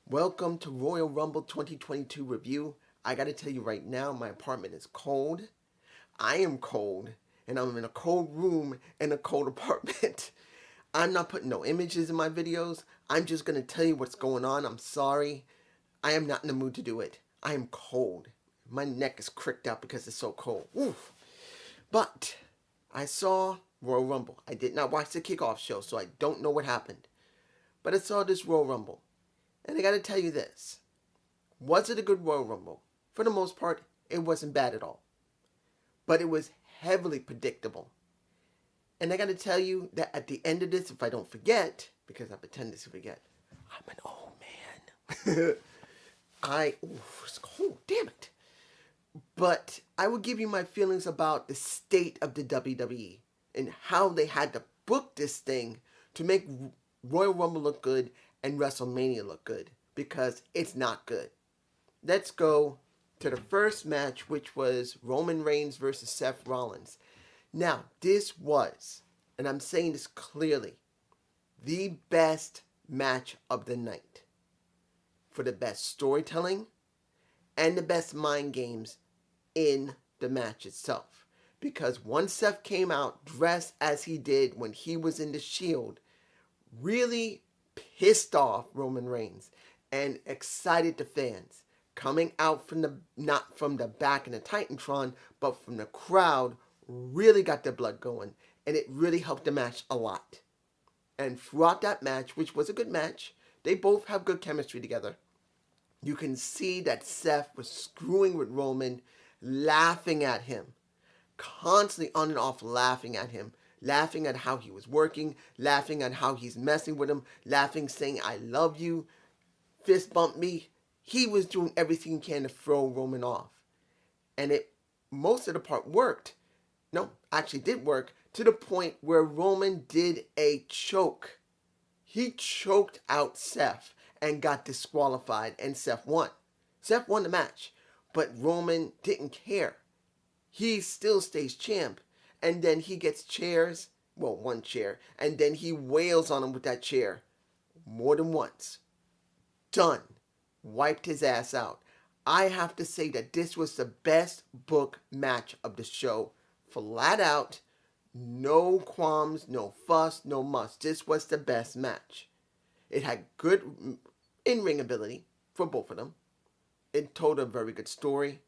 Welcome to Royal Rumble 2022 review. I gotta tell you right now, my apartment is cold. I am cold, and I'm in a cold room in a cold apartment. I'm not putting no images in my videos. I'm just gonna tell you what's going on. I'm sorry. I am not in the mood to do it. I am cold. My neck is cricked out because it's so cold. Oof. But I saw Royal Rumble. I did not watch the kickoff show, so I don't know what happened. But I saw this Royal Rumble. And I gotta tell you this. Was it a good Royal Rumble? For the most part, it wasn't bad at all. But it was heavily predictable. And I gotta tell you that at the end of this, if I don't forget, because I pretend to forget, I'm an old man. It's cold, damn it. But I will give you my feelings about the state of the WWE and how they had to book this thing to make Royal Rumble look good and WrestleMania look good, because it's not good. Let's go to the first match, which was Roman Reigns versus Seth Rollins. Now, this was, and I'm saying this clearly, the best match of the night for the best storytelling and the best mind games in the match itself. Because once Seth came out dressed as he did when he was in the Shield, really pissed off Roman Reigns and excited the fans. Coming out from not from the back in the Titantron, but from the crowd, really got their blood going, and it really helped the match a lot. And throughout that match, which was a good match, they both have good chemistry together. You can see that Seth was screwing with Roman, laughing at him, constantly on and off laughing at him, laughing at how he was working, laughing at how he's messing with him, laughing, saying, I love you, fist bump me. He was doing everything he can to throw Roman off. And it, most of the part worked. No, actually did work, to the point where Roman did a choke. He choked out Seth and got disqualified, and Seth won. Seth won the match, but Roman didn't care. He still stays champ. And then he gets chairs, well, one chair, and then he wails on him with that chair more than once. Done. Wiped his ass out. I have to say that this was the best book match of the show. Flat out, no qualms, no fuss, no muss. This was the best match. It had good in-ring ability for both of them. It told a very good story.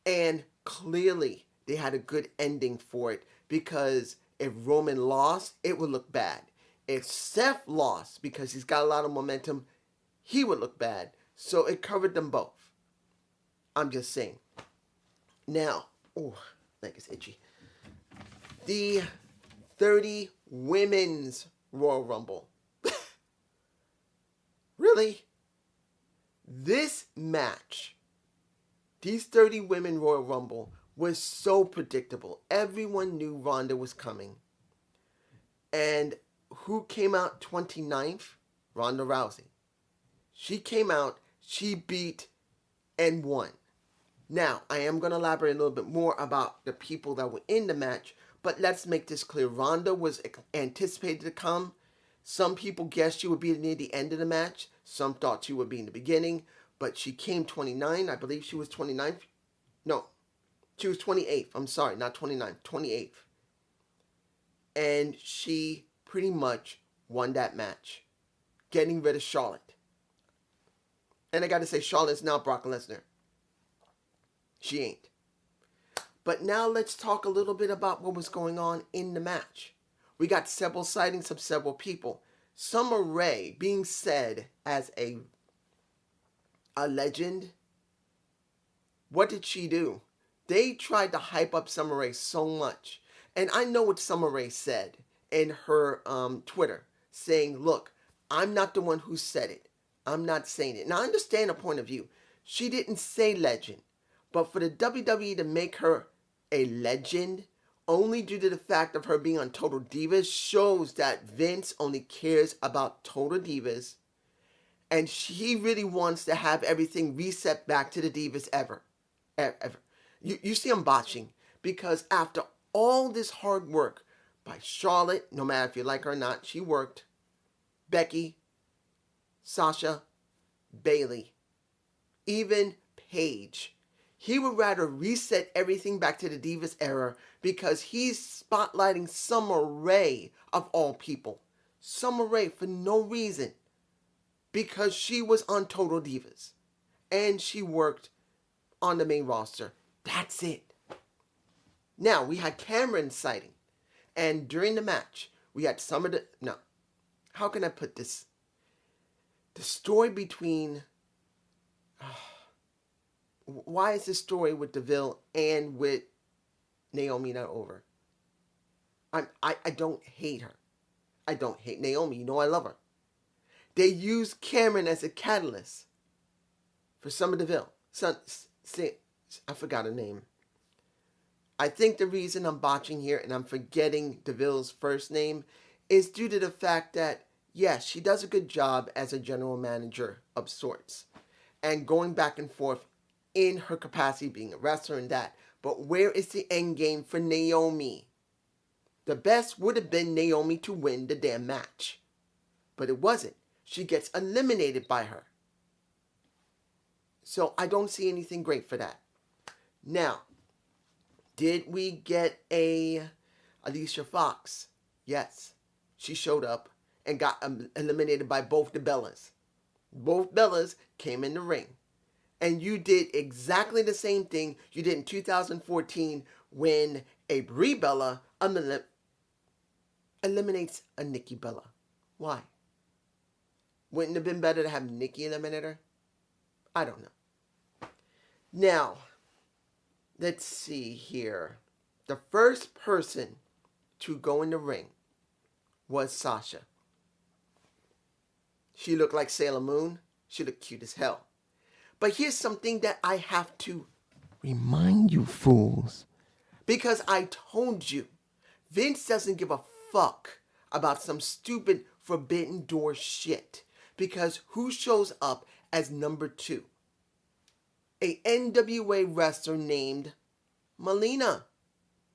And clearly, they had a good ending for it, because if Roman lost, it would look bad. If Seth lost, because he's got a lot of momentum, he would look bad. So it covered them both. I'm just saying. Now, leg is itchy. The 30 Women's Royal Rumble. Really? This match, these 30 Women Royal Rumble, was so predictable. Everyone knew Ronda was coming. And who came out 29th? Ronda Rousey. She came out, she beat and won. Now, I am going to elaborate a little bit more about the people that were in the match, but let's make this clear. Ronda was anticipated to come. Some people guessed she would be near the end of the match. Some thought she would be in the beginning, but she came 29. I believe she was 29th. No. She was 28th. I'm sorry, not 29th. 28th. And she pretty much won that match, getting rid of Charlotte. And I got to say, Charlotte's not Brock Lesnar. She ain't. But now let's talk a little bit about what was going on in the match. We got several sightings of several people. Summer Rae being said as a legend. What did she do? They tried to hype up Summer Rae so much. And I know what Summer Rae said in her Twitter, saying, look, I'm not the one who said it. I'm not saying it. Now, I understand her point of view. She didn't say legend. But for the WWE to make her a legend, only due to the fact of her being on Total Divas, shows that Vince only cares about Total Divas. And he really wants to have everything reset back to the Divas ever. You see I'm botching, because after all this hard work by Charlotte, no matter if you like her or not, she worked, Becky, Sasha, Bailey, even Paige. He would rather reset everything back to the Divas era because he's spotlighting Summer Rae of all people. Summer Rae for no reason. Because she was on Total Divas. And she worked on the main roster. That's it. Now, we had Cameron sighting. And during the match, we had some of the... No. How can I put this? The story between... why is this story with DeVille and with Naomi not over? I don't hate her. I don't hate Naomi. You know I love her. They used Cameron as a catalyst for some of DeVille. I forgot her name. I think the reason I'm botching here and I'm forgetting DeVille's first name is due to the fact that, yes, she does a good job as a general manager of sorts. And going back and forth in her capacity being a wrestler and that. But where is the end game for Naomi? The best would have been Naomi to win the damn match. But it wasn't. She gets eliminated by her. So I don't see anything great for that. Now, did we get a Alicia Fox? Yes. She showed up and got eliminated by both the Bellas. Both Bellas came in the ring. And you did exactly the same thing you did in 2014 when a Brie Bella eliminates a Nikki Bella. Why? Wouldn't it have been better to have Nikki eliminate her? I don't know. Now, let's see here. The first person to go in the ring was Sasha. She looked like Sailor Moon. She looked cute as hell. But here's something that I have to remind you fools. Because I told you, Vince doesn't give a fuck about some stupid Forbidden Door shit. Because who shows up as number 2? A NWA wrestler named Melina.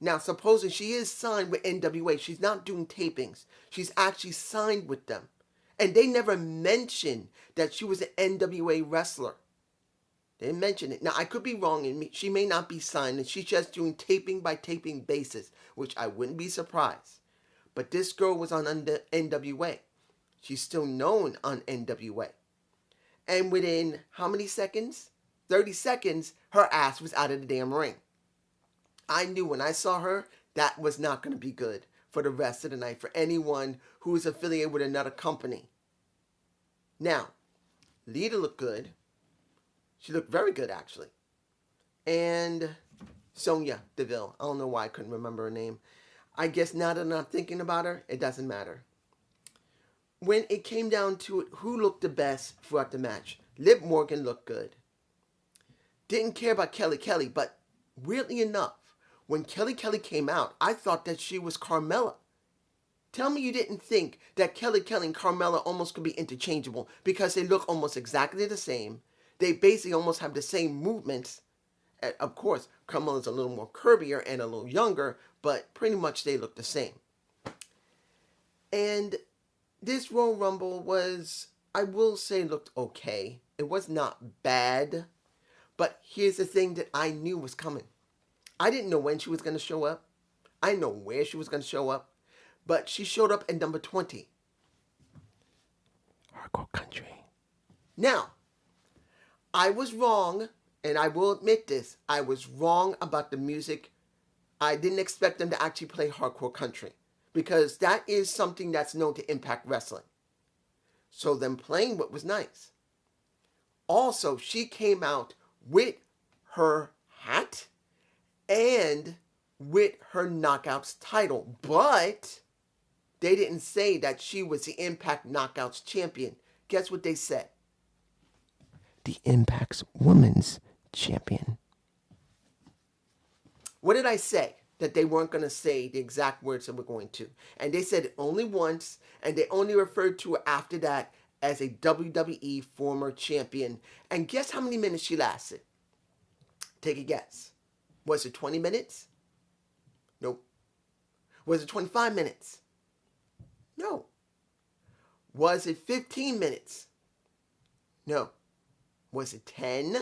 Now, supposing she is signed with NWA, she's not doing tapings. She's actually signed with them. And they never mentioned that she was an NWA wrestler. They didn't mention it. Now, I could be wrong, and she may not be signed, and she's just doing taping by taping basis, which I wouldn't be surprised. But this girl was on NWA. She's still known on NWA. And within how many seconds? 30 seconds, her ass was out of the damn ring. I knew when I saw her, that was not going to be good for the rest of the night for anyone who is affiliated with another company. Now, Lita looked good. She looked very good, actually. And Sonya Deville. I don't know why I couldn't remember her name. I guess now that I'm not thinking about her, it doesn't matter. When it came down to it, who looked the best throughout the match? Liv Morgan looked good. Didn't care about Kelly, but weirdly enough, when Kelly came out, I thought that she was Carmella. Tell me you didn't think that Kelly and Carmella almost could be interchangeable because they look almost exactly the same. They basically almost have the same movements. Of course, Carmella's a little more curvier and a little younger, but pretty much they look the same. And this Royal Rumble was, I will say, looked okay. It was not bad. But here's the thing that I knew was coming. I didn't know when she was going to show up. I didn't know where she was going to show up. But she showed up at number 20. Hardcore Country. Now, I was wrong, and I will admit this. I was wrong about the music. I didn't expect them to actually play Hardcore Country. Because that is something that's known to Impact Wrestling. So them playing what was nice. Also, she came out with her hat and with her Knockouts title. But they didn't say that she was the Impact Knockouts champion. Guess what they said? The Impact's Women's Champion. What did I say? That they weren't going to say the exact words that we're going to. And they said it only once, and they only referred to her after that as a WWE former champion. And guess how many minutes she lasted? Take a guess. Was it 20 minutes? Nope. Was it 25 minutes? No. Was it 15 minutes? No. Was it 10?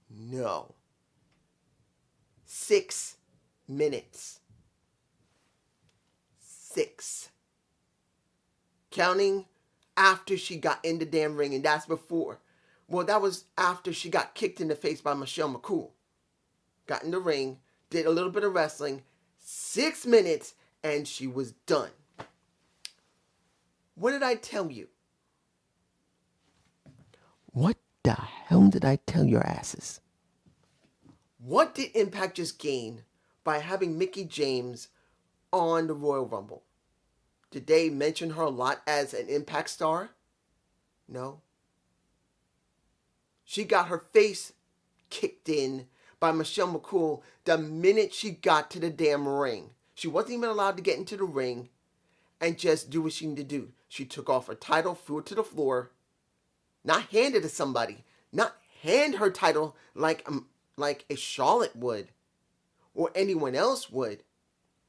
No. 6 minutes. 6. Counting after she got in the damn ring, and that's before. Well, that was after she got kicked in the face by Michelle McCool. Got in the ring, did a little bit of wrestling, 6 minutes, and she was done. What did I tell you? What the hell did I tell your asses? What did Impact just gain by having Mickie James on the Royal Rumble? Did they mention her a lot as an Impact star? No. She got her face kicked in by Michelle McCool the minute she got to the damn ring. She wasn't even allowed to get into the ring and just do what she needed to do. She took off her title, threw it to the floor, not hand it to somebody, not hand her title like a Charlotte would or anyone else would.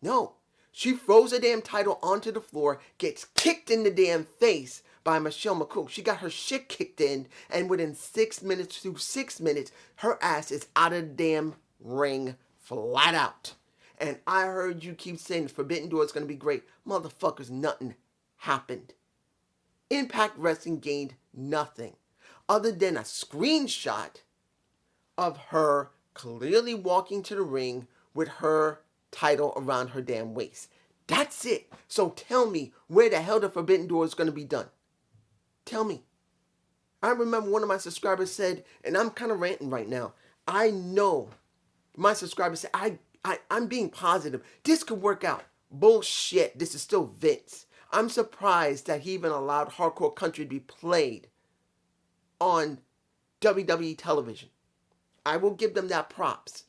No, she throws a damn title onto the floor, gets kicked in the damn face by Michelle McCool. She got her shit kicked in, and within 6 minutes, her ass is out of the damn ring flat out. And I heard you keep saying the Forbidden Door is going to be great. Motherfuckers, nothing happened. Impact Wrestling gained nothing other than a screenshot of her clearly walking to the ring with her title around her damn waist. That's it. So tell me where the hell the Forbidden Door is going to be done. Tell me. I remember one of my subscribers said, and I'm kind of ranting right now, I know my subscriber said, I'm being positive. This could work out. Bullshit. This is still Vince. I'm surprised that he even allowed Hardcore Country to be played on WWE television. I will give them that props.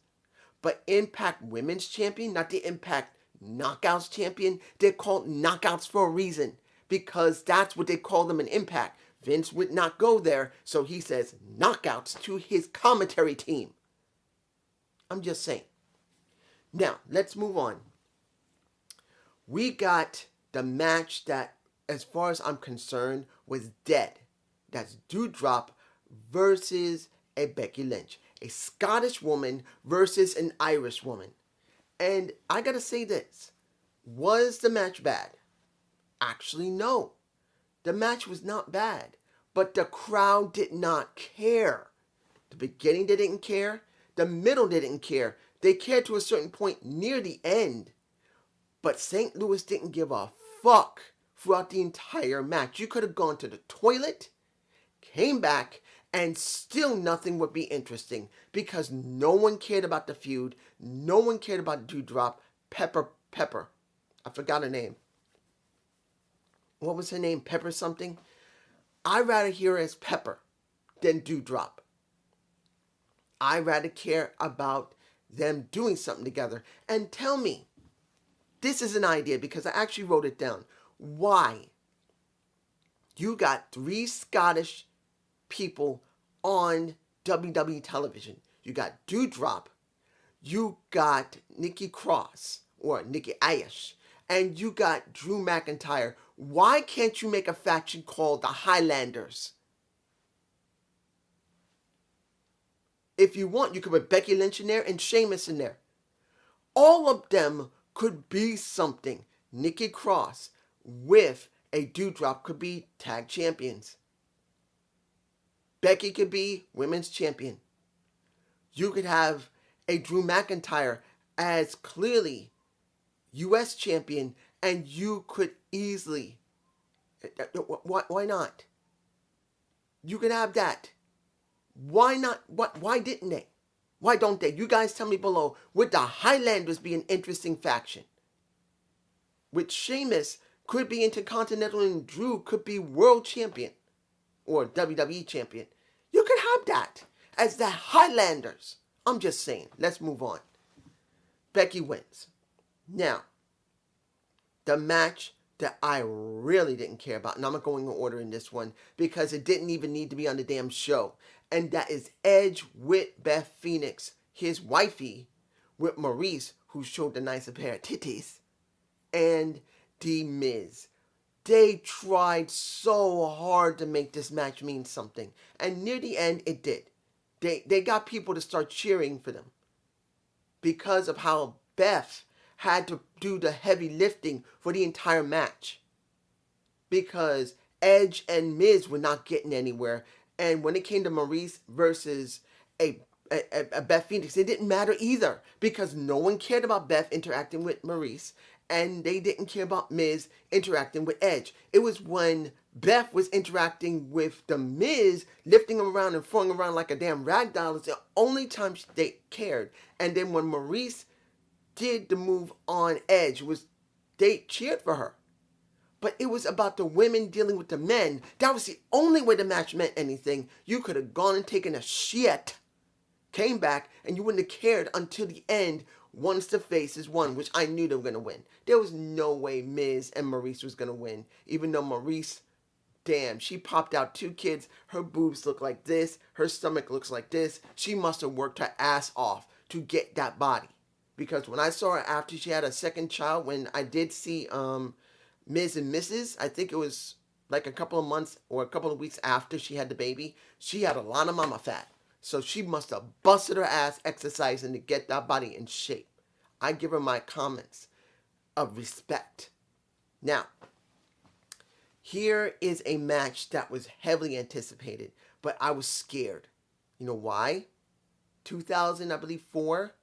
But Impact Women's Champion, not the Impact Knockouts Champion, they're called Knockouts for a reason. Because that's what they call them in Impact. Vince would not go there, so he says Knockouts to his commentary team. I'm just saying. Now, let's move on. We got the match that, as far as I'm concerned, was dead. That's Doudrop versus a Becky Lynch. A Scottish woman versus an Irish woman. And I gotta say this. Was the match bad? Actually, no. The match was not bad. But the crowd did not care. The beginning they didn't care. The middle they didn't care. They cared to a certain point near the end. But St. Louis didn't give a fuck throughout the entire match. You could have gone to the toilet, came back, and still nothing would be interesting. Because no one cared about the feud. No one cared about Doudrop. Pepper. I forgot her name. What was her name? Pepper something? I'd rather hear her as Pepper than Doudrop. I'd rather care about them doing something together. And tell me, this is an idea because I actually wrote it down. Why? You got 3 Scottish people on WWE television. You got Doudrop, you got Nikki Cross, or Nikki Ash, and you got Drew McIntyre. Why can't you make a faction called the Highlanders? If you want, you could put Becky Lynch in there and Sheamus in there. All of them could be something. Nikki Cross with a Doudrop could be tag champions. Becky could be women's champion. You could have a Drew McIntyre as clearly U.S. champion, and you could easily, why not? You could have that. Why not? Why didn't they? Why don't they? You guys tell me below. Would the Highlanders be an interesting faction? With Sheamus could be Intercontinental and Drew could be World Champion or WWE Champion. You could have that as the Highlanders. I'm just saying. Let's move on. Becky wins. Now, the match that I really didn't care about, and I'm not going in order in this one because it didn't even need to be on the damn show. And that is Edge with Beth Phoenix, his wifey, with Maurice, who showed a nicer pair of titties, and The Miz. They tried so hard to make this match mean something. And near the end, it did. They got people to start cheering for them because of how Beth had to do the heavy lifting for the entire match. Because Edge and Miz were not getting anywhere. And when it came to Maurice versus a Beth Phoenix, it didn't matter either. Because no one cared about Beth interacting with Maurice. And they didn't care about Miz interacting with Edge. It was when Beth was interacting with the Miz, lifting him around and throwing him around like a damn ragdoll. It's the only time they cared. And then when Maurice did the move on Edge, they cheered for her. But it was about the women dealing with the men. That was the only way the match meant anything. You could have gone and taken a shit, came back, and you wouldn't have cared until the end once the faces won, which I knew they were going to win. There was no way Miz and Maurice was going to win. Even though Maurice, damn, she popped out 2 kids. Her boobs look like this. Her stomach looks like this. She must have worked her ass off to get that body. Because when I saw her after she had a second child, when I did see Ms. and Mrs., I think it was like a couple of months or a couple of weeks after she had the baby, she had a lot of mama fat. So she must have busted her ass exercising to get that body in shape. I give her my comments of respect. Now, here is a match that was heavily anticipated, but I was scared. You know why? 2000, I believe, 4,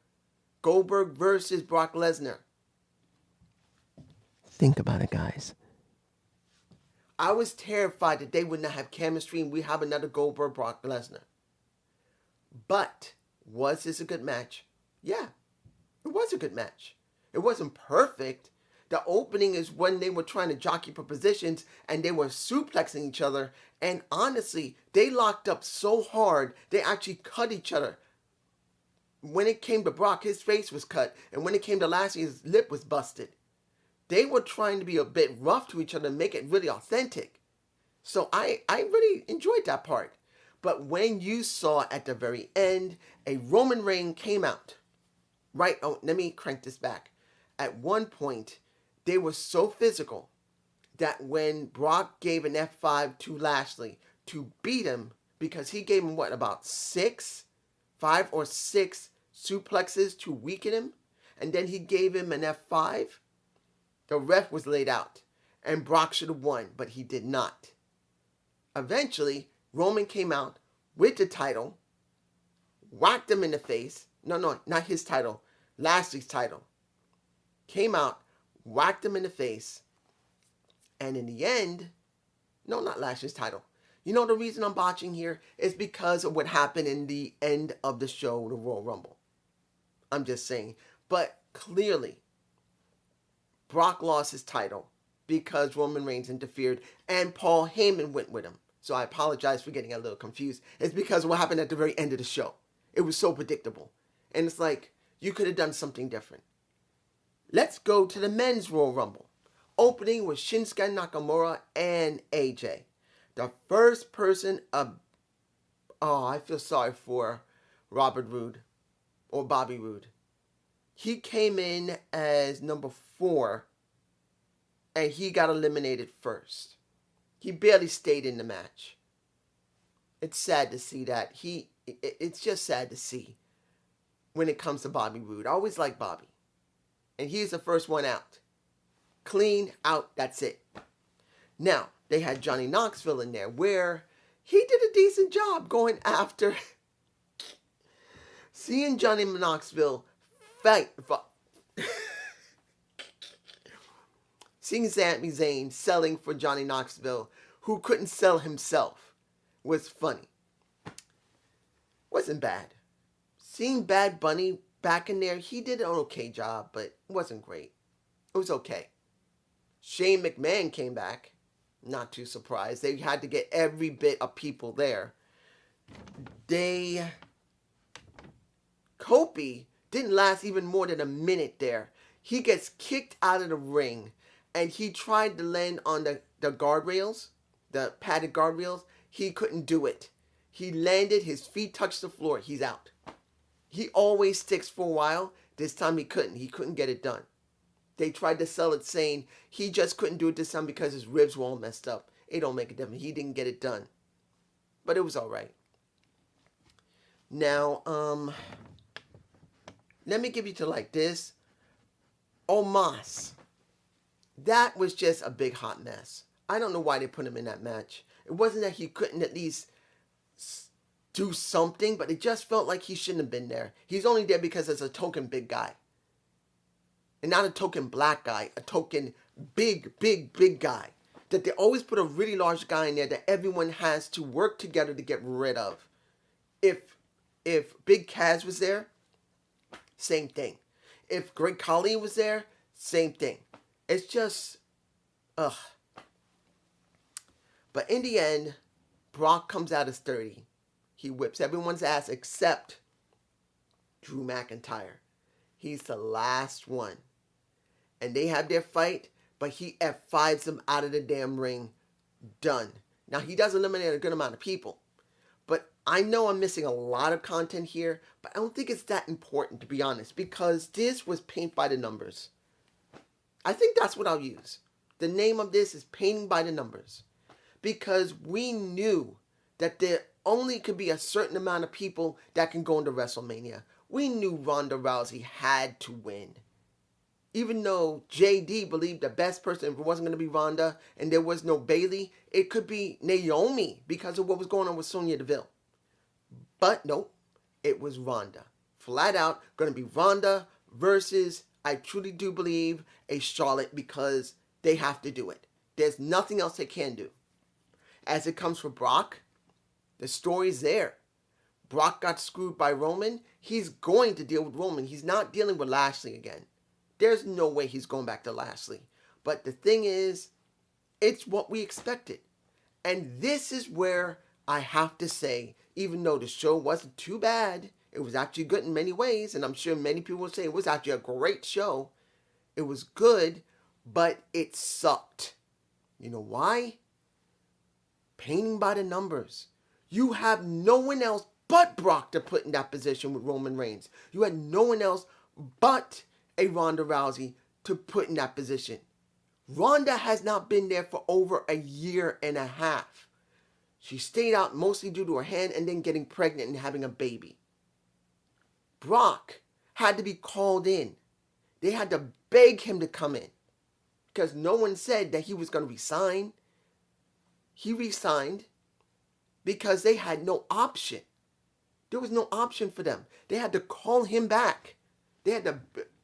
Goldberg versus Brock Lesnar. Think about it, guys. I was terrified that they would not have chemistry and we have another Goldberg Brock Lesnar. But was this a good match? Yeah, it was a good match. It wasn't perfect. The opening is when they were trying to jockey for positions and they were suplexing each other. And honestly, they locked up so hard, they actually cut each other. When it came to Brock, his face was cut. And when it came to Lashley, his lip was busted. They were trying to be a bit rough to each other and make it really authentic. So I really enjoyed that part. But when you saw at the very end, a Roman Reigns came out. Right, oh, let me crank this back. At one point, they were so physical that when Brock gave an F5 to Lashley to beat him, because he gave him, about 5 or 6 suplexes to weaken him, and then he gave him an F5, the ref was laid out, and Brock should have won, but he did not. Eventually, Roman came out with the title, whacked him in the face. No, not his title. Lashley's title. Came out, whacked him in the face, and in the end, no, not Lashley's title. You know the reason I'm botching here is because of what happened in the end of the show, the Royal Rumble. I'm just saying. But clearly, Brock lost his title because Roman Reigns interfered and Paul Heyman went with him. So I apologize for getting a little confused. It's because of what happened at the very end of the show. It was so predictable. And it's like, you could have done something different. Let's go to the men's Royal Rumble. Opening with Shinsuke Nakamura and AJ. The first person I feel sorry for Robert Roode or Bobby Roode. He came in as number 4 and he got eliminated first. He barely stayed in the match. It's sad to see that. It's just sad to see when it comes to Bobby Roode. I always like Bobby. And he's the first one out. Clean out, that's it. Now, they had Johnny Knoxville in there where he did a decent job going after seeing Johnny Knoxville fight. Seeing Sami Zayn selling for Johnny Knoxville, who couldn't sell himself, was funny. Wasn't bad. Seeing Bad Bunny back in there, he did an okay job, but it wasn't great. It was okay. Shane McMahon came back. Not too surprised. They had to get every bit of people there. Kofi didn't last even more than a minute there. He gets kicked out of the ring, and he tried to land on the guardrails, the padded guardrails. He couldn't do it. He landed, his feet touched the floor. He's out. He always sticks for a while. This time he couldn't. He couldn't get it done. They tried to sell it saying he just couldn't do it this time because his ribs were all messed up. It don't make a difference. He didn't get it done. But it was all right. Now, let me give you to like this. Omos. That was just a big hot mess. I don't know why they put him in that match. It wasn't that he couldn't at least do something, but it just felt like he shouldn't have been there. He's only there because it's a token big guy. And not a token black guy, a token big guy. That they always put a really large guy in there that everyone has to work together to get rid of. If Big Kaz was there, same thing. If Great Khali was there, same thing. It's just, ugh. But in the end, Brock comes out as 30. He whips everyone's ass except Drew McIntyre. He's the last one. And they have their fight, but he F5s them out of the damn ring. Done. Now, he does eliminate a good amount of people. But I know I'm missing a lot of content here, but I don't think it's that important, to be honest, because this was paint by the numbers. I think that's what I'll use. The name of this is painting by the numbers. Because we knew that there only could be a certain amount of people that can go into WrestleMania. We knew Ronda Rousey had to win. Even though JD believed the best person, if it wasn't going to be Ronda and there was no Bayley, it could be Naomi because of what was going on with Sonya Deville. But nope, it was Ronda. Flat out, going to be Ronda versus, I truly do believe, a Charlotte because they have to do it. There's nothing else they can do. As it comes for Brock, the story's there. Brock got screwed by Roman. He's going to deal with Roman. He's not dealing with Lashley again. There's no way he's going back to Lashley. But the thing is, it's what we expected. And this is where I have to say, even though the show wasn't too bad, it was actually good in many ways, and I'm sure many people will say it was actually a great show. It was good, but it sucked. You know why? Painting by the numbers. You have no one else but Brock to put in that position with Roman Reigns. You had no one else but a Ronda Rousey to put in that position. Ronda has not been there for over a year and a half. She stayed out mostly due to her hand and then getting pregnant and having a baby. Brock had to be called in. They had to beg him to come in because no one said that he was going to resign. He resigned because they had no option. There was no option for them. They had to call him back.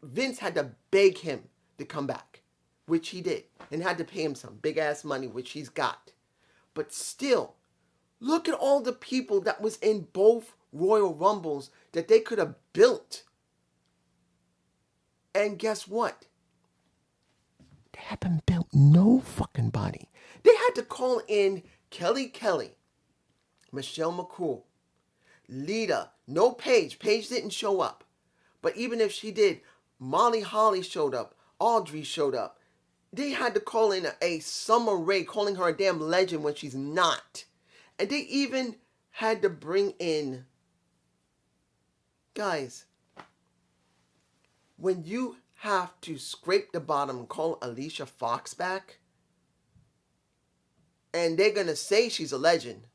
Vince had to beg him to come back, which he did, and had to pay him some big ass money, which he's got. But still, look at all the people that was in both Royal Rumbles that they could have built. And guess what? They haven't built no fucking body. They had to call in Kelly, Michelle McCool, Lita, no Paige. Paige didn't show up. But even if she did, Molly Holly showed up. Audrey showed up. They had to call in a Summer Rae, calling her a damn legend when she's not. And they even had to bring in... Guys, when you have to scrape the bottom and call Alicia Fox back, and they're going to say she's a legend,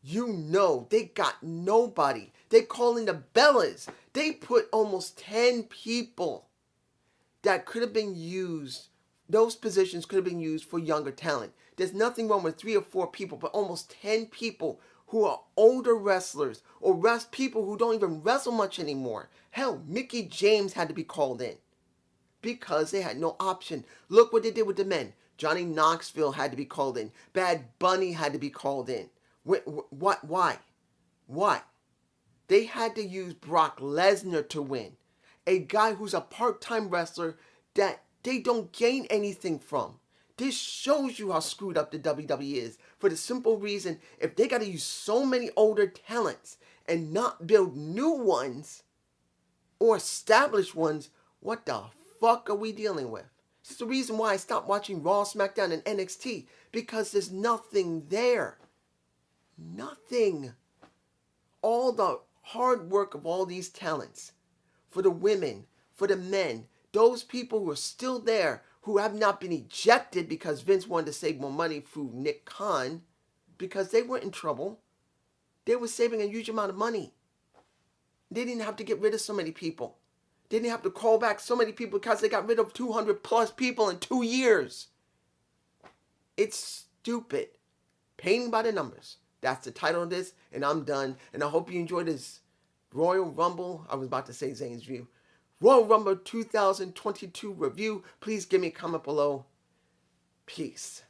you know they got nobody. They call in the Bellas. They put almost 10 people that could have been used. Those positions could have been used for younger talent. There's nothing wrong with 3 or 4 people, but almost 10 people who are older wrestlers or people who don't even wrestle much anymore. Hell, Mickey James had to be called in because they had no option. Look what they did with the men. Johnny Knoxville had to be called in. Bad Bunny had to be called in. What? Why? They had to use Brock Lesnar to win. A guy who's a part-time wrestler that they don't gain anything from. This shows you how screwed up the WWE is. For the simple reason, if they got to use so many older talents and not build new ones or established ones, what the fuck are we dealing with? This is the reason why I stopped watching Raw, SmackDown, and NXT. Because there's nothing there. Nothing. All the hard work of all these talents, for the women, for the men, those people who are still there, who have not been ejected because Vince wanted to save more money through Nick Khan, because they weren't in trouble. They were saving a huge amount of money. They didn't have to get rid of so many people. They didn't have to call back so many people because they got rid of 200 plus people in 2 years. It's stupid. Painting by the numbers. That's the title of this, and I'm done. And I hope you enjoyed this Royal Rumble. I was about to say Zane's review. Royal Rumble 2022 review. Please give me a comment below. Peace.